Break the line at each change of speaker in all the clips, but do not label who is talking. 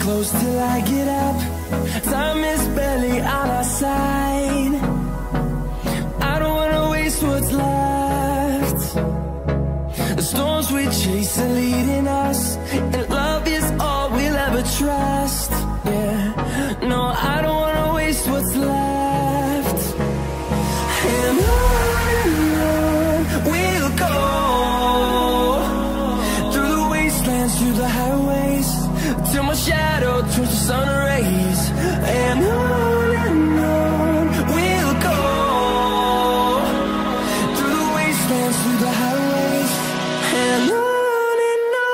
close till I get up. Time is barely on our side. I don't wanna waste what's left. The storms we chase are leading us, and love is all we'll ever trust. Yeah, no, I don't wanna waste what's left. And on we'll go, through the wastelands, through the highways, till my shadow turns to sun rays. And on we'll go, through the wastelands, through the highways, and on we'll go.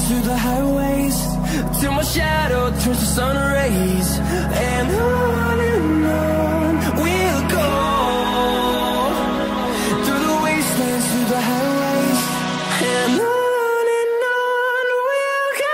Through the highways, till my shadow turns to sun rays. And on we'll go, through the wastelands, through the highways, and on we'll go.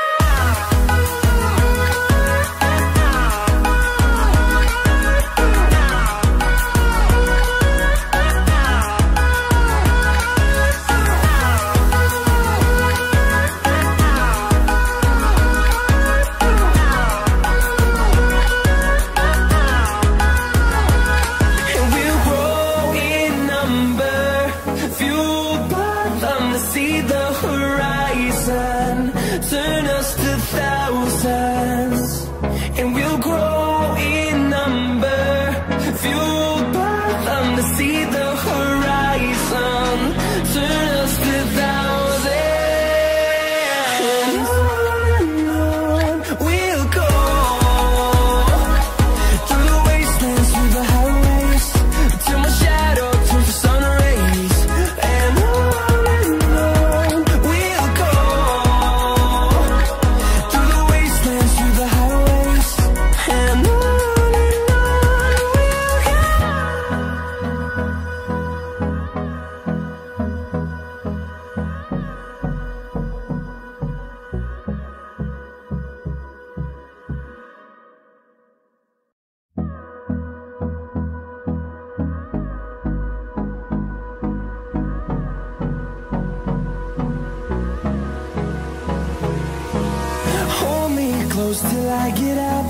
See the horizon, turn us to thousands, and we'll grow in number, fueled by them to see the horizon, turn us to thousands. And on we'll go, through the wastelands, through the highways, till my shadow turns to sun rays. And close till I get up.